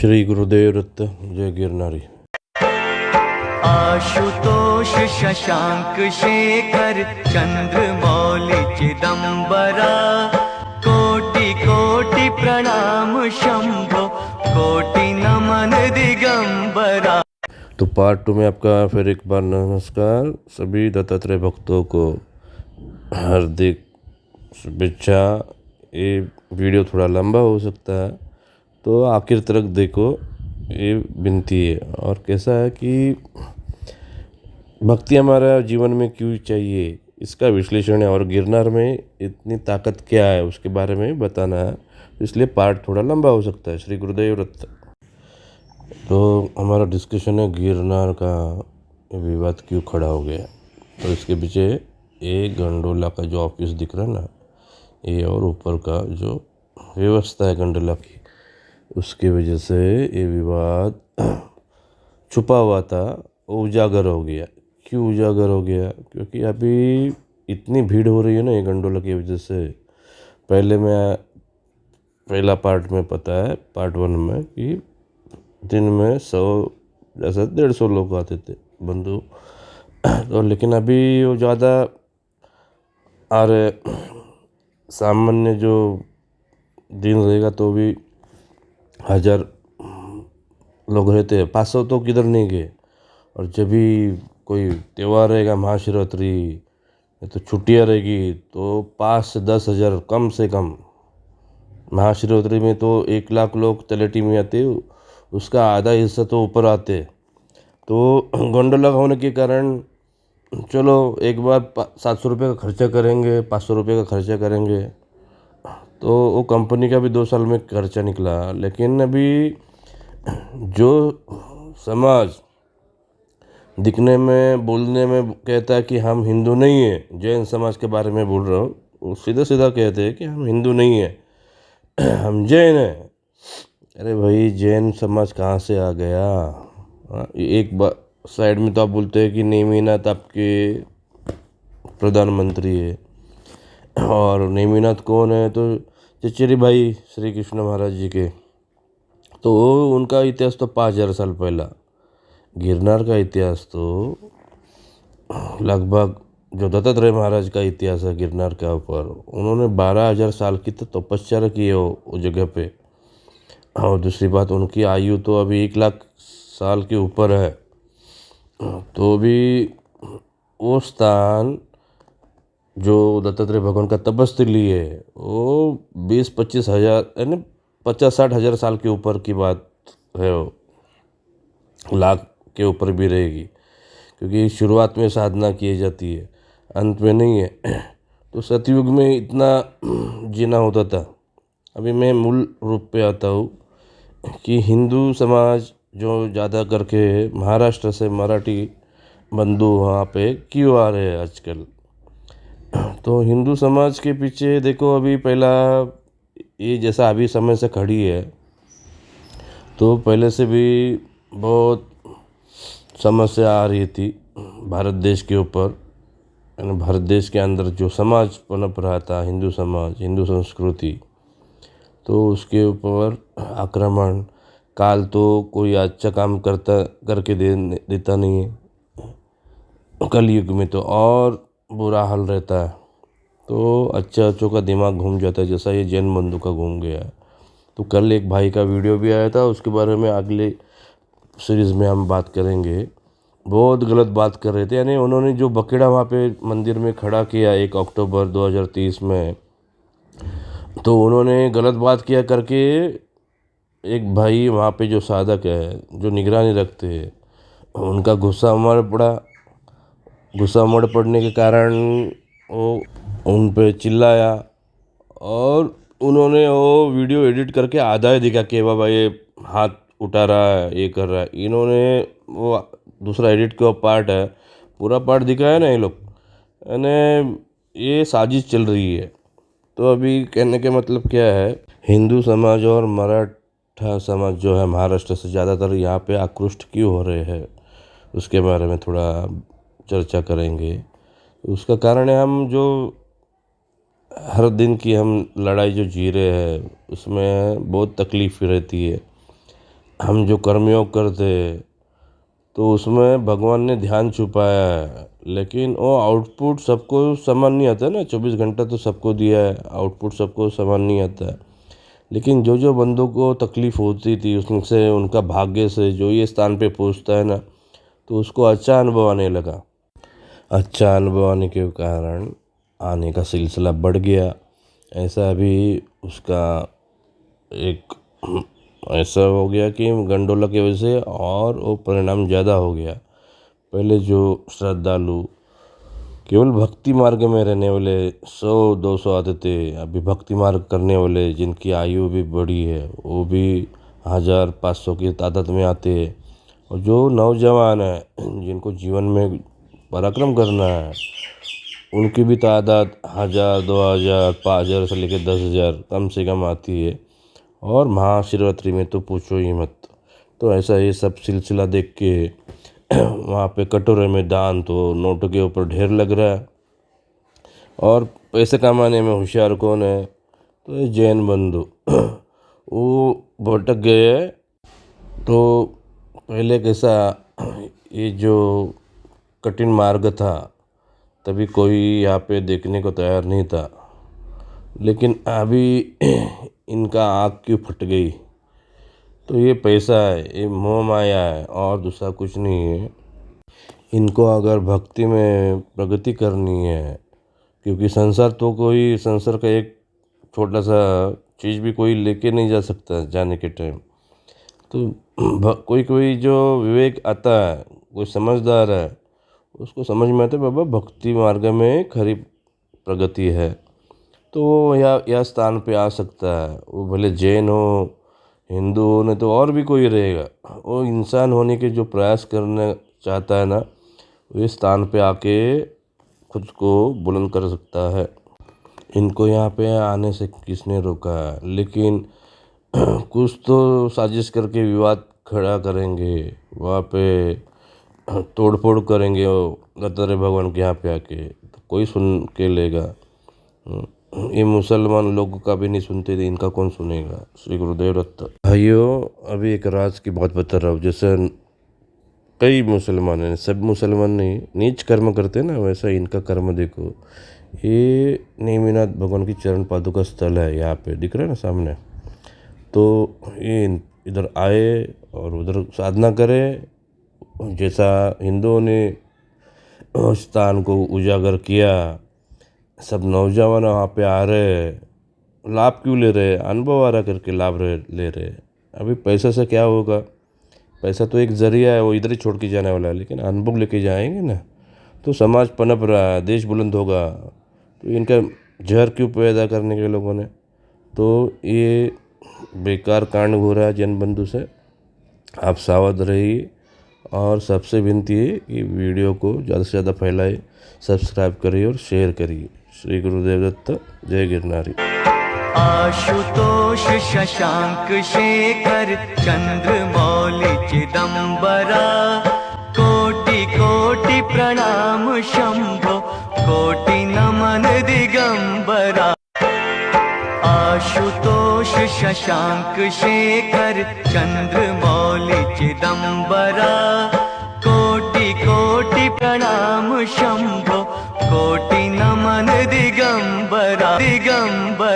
श्री गुरुदेव दत्त। जय गिरनारी। आशुतोष शशांक शेखर चंद्रमौलि चिदंबरा कोटि कोटि प्रणाम शंभो कोटि नमन दिगंबरा। तो पार्ट 2 में आपका फिर एक बार नमस्कार। सभी दत्तात्रेय भक्तों को हार्दिक शुभेच्छा। ये वीडियो थोड़ा लंबा हो सकता है, तो आखिर तक देखो, ये विनती है। और कैसा है कि भक्ति हमारा जीवन में क्यों चाहिए, इसका विश्लेषण है, और गिरनार में इतनी ताकत क्या है उसके बारे में बताना है, इसलिए पार्ट थोड़ा लंबा हो सकता है। श्री गुरुदेव दत्त। तो हमारा डिस्कशन है गिरनार का विवाद क्यों खड़ा हो गया। तो इसके पीछे एक गंडोला का जो ऑफिस दिख रहा है ना, ये और ऊपर का जो व्यवस्था है गंडोला की, उसकी वजह से ये विवाद छुपा हुआ था वो उजागर हो गया। क्यों उजागर हो गया? क्योंकि अभी इतनी भीड़ हो रही है ना ये गंडोला की वजह से। पहला पार्ट में पता है, पार्ट 1 में, कि दिन में 100 जैसे 150 लोग आते थे बंधु। तो लेकिन अभी वो ज़्यादा आ रहे। सामान्य जो दिन रहेगा तो भी 1000 लोग रहते हैं, 500 तो किधर नहीं गए। और जब भी कोई त्यौहार रहेगा, महाशिवरात्रि या तो छुट्टियाँ रहेगी, तो 5 से 10 हज़ार कम से कम। महाशिवरात्रि में तो 1 लाख लोग तलेटी में आते, उसका आधा हिस्सा तो ऊपर आते। तो गोंडोला होने के कारण चलो एक बार 700 रुपये का खर्चा करेंगे, 500 रुपये का खर्चा करेंगे, तो वो कंपनी का भी 2 साल में खर्चा निकला। लेकिन अभी जो समाज दिखने में बोलने में कहता है कि हम हिंदू नहीं है, जैन समाज के बारे में बोल रहा हूँ, वो सीधा सीधा कहते हैं कि हम हिंदू नहीं है हम जैन हैं। अरे भाई, जैन समाज कहाँ से आ गया? एक बार साइड में तो आप बोलते हैं कि नेमिनाथ आपके प्रधानमंत्री है, और नेमिनाथ कौन है? तो चचेरी भाई श्री कृष्ण महाराज जी के। तो उनका इतिहास तो 5000 साल पहला। गिरनार का इतिहास तो लगभग जो दत्तात्रेय महाराज का इतिहास है गिरनार के ऊपर, उन्होंने 12000 साल की तो तपस्या की है वो जगह पे। और दूसरी बात, उनकी आयु तो अभी 1 लाख साल के ऊपर है। तो भी वो स्थान जो दत्तात्रेय भगवान का तपस्थली है, वो 20-25 हज़ार यानी 50-60 हज़ार साल के ऊपर की बात है। वो लाख के ऊपर भी रहेगी, क्योंकि शुरुआत में साधना की जाती है, अंत में नहीं है। तो सतयुग में इतना जीना होता था। अभी मैं मूल रूप पे आता हूँ कि हिंदू समाज जो ज़्यादा करके महाराष्ट्र से मराठी बंधु वहाँ पे क्यों आ रहे हैं आजकल। तो हिंदू समाज के पीछे देखो, अभी पहला ये जैसा अभी समय से खड़ी है, तो पहले से भी बहुत समस्या आ रही थी भारत देश के ऊपर। यानी भारत देश के अंदर जो समाज पनप रहा था, हिंदू समाज, हिंदू संस्कृति, तो उसके ऊपर आक्रमण काल तो कोई अच्छा काम करके देता नहीं है। कलयुग में तो और बुरा हाल रहता है। तो अच्छों का दिमाग घूम जाता है, जैसा ये जैन बंधु का घूम गया है। तो कल एक भाई का वीडियो भी आया था, उसके बारे में अगले सीरीज़ में हम बात करेंगे। बहुत गलत बात कर रहे थे। यानी उन्होंने जो बकेड़ा वहाँ पे मंदिर में खड़ा किया 1 अक्टूबर 2023 में, तो उन्होंने गलत बात किया करके एक भाई वहाँ पे जो साधक है, जो निगरानी रखते हैं, उनका गुस्सा उमड़ पड़ने के कारण वो उन पे चिल्लाया, और उन्होंने वो वीडियो एडिट करके आधा ही दिखा कि बाबा ये हाथ उठा रहा है, ये कर रहा है। इन्होंने वो दूसरा एडिट का पार्ट है, पूरा पार्ट दिखाया ना ये लोग। यानी ये साजिश चल रही है। तो अभी कहने के मतलब क्या है, हिंदू समाज और मराठा समाज जो है महाराष्ट्र से ज़्यादातर यहाँ पे आकृष्ट क्यों हो रहे हैं, उसके बारे में थोड़ा चर्चा करेंगे। उसका कारण है, हम जो हर दिन की हम लड़ाई जो जी रहे हैं, उसमें बहुत तकलीफ रहती है। हम जो कर्मयोग करते तो उसमें भगवान ने ध्यान छुपाया है, लेकिन वो आउटपुट सबको समान नहीं आता ना। 24 घंटा तो सबको दिया है, आउटपुट सबको समान नहीं आता है। लेकिन जो जो बंदों को तकलीफ़ होती थी उससे, उनका भाग्य से जो ये स्थान पे पहुंचता है ना, तो उसको अच्छा अनुभव आने लगा। अच्छा अनुभव आने के कारण आने का सिलसिला बढ़ गया। ऐसा अभी उसका एक ऐसा हो गया कि गंडोला की वजह से और वो परिणाम ज़्यादा हो गया। पहले जो श्रद्धालु केवल भक्ति मार्ग में रहने वाले 100-200 आते थे, अभी भक्ति मार्ग करने वाले जिनकी आयु भी बड़ी है वो भी 1000-500 की तादाद में आते हैं। और जो नौजवान है जिनको जीवन में पराक्रम करना है, उनकी भी तादाद 1000, 2000, 5000 से लेकर 10,000 कम से कम आती है। और महाशिवरात्रि में तो पूछो ही मत। तो ऐसा ये सब सिलसिला देख के वहाँ पे कटोरे में दान तो नोटों के ऊपर ढेर लग रहा है। और पैसे कमाने में होशियार कौन है? तो ये जैन बंधु वो भटक गए। तो पहले कैसा, ये जो कठिन मार्ग था तभी कोई यहाँ पे देखने को तैयार नहीं था, लेकिन अभी इनका आँख क्यों फट गई? तो ये पैसा है, ये मोह माया है और दूसरा कुछ नहीं है। इनको अगर भक्ति में प्रगति करनी है, क्योंकि संसार तो कोई, संसार का एक छोटा सा चीज़ भी कोई लेके नहीं जा सकता जाने के टाइम। तो कोई कोई जो विवेक आता है, कोई समझदार है, उसको समझ में आता है बाबा भक्ति मार्ग में खरी प्रगति है, तो वो यह स्थान पे आ सकता है। वो भले जैन हो, हिंदू हो, नहीं तो और भी कोई रहेगा, वो इंसान होने के जो प्रयास करना चाहता है ना, वो इस स्थान पे आके खुद को बुलंद कर सकता है। इनको यहाँ पे आने से किसने रोका है? लेकिन कुछ तो साजिश करके विवाद खड़ा करेंगे, वहाँ पे तोड़फोड़ करेंगे वो गद्दारे भगवान के यहाँ पे आके, तो कोई सुन के लेगा? ये मुसलमान लोगों का भी नहीं सुनते थे, इनका कौन सुनेगा? श्री गुरुदेव दत्त। भाइयों, अभी एक राज की बात बता रहा हूँ। जैसे कई मुसलमान हैं, सब मुसलमान नहीं, नीच कर्म करते हैं ना, वैसा इनका कर्म देखो। ये नेमिनाथ भगवान की चरण पादुका स्थल है, यहाँ पे दिख रहा है ना सामने। तो ये इधर आए और उधर साधना करे। जैसा हिंदुओं ने स्थान को उजागर किया, सब नौजवान वहाँ पे आ रहे, लाभ क्यों ले रहे? अनुभव आ रहा करके लाभ ले रहे। अभी पैसा से क्या होगा? पैसा तो एक जरिया है, वो इधर ही छोड़ के जाने वाला है, लेकिन अनुभव लेके जाएंगे ना तो समाज पनप रहा है, देश बुलंद होगा। तो इनका जहर क्यों पैदा करने के लोगों ने? तो ये बेकार कांड हो रहा है जैन बंधु से। आप सावध रहिए और सबसे विनती है कि वीडियो को ज़्यादा से ज़्यादा फैलाए, सब्सक्राइब करिए और शेयर करिए। श्री गुरुदेव दत्त। जय गिरनारी। आशुतोष शशांक शेखर चंद्रमौलि चिदंबरा, कोटि कोटि प्रणाम शंभो, कोटि नमन दिगंबरा। आशुतोष शशांक शेखर चंद्रमौलि चिदंबरा, कोटि कोटि प्रणाम शंभो, कोटि नमन दिगंबरा दिगंबरा।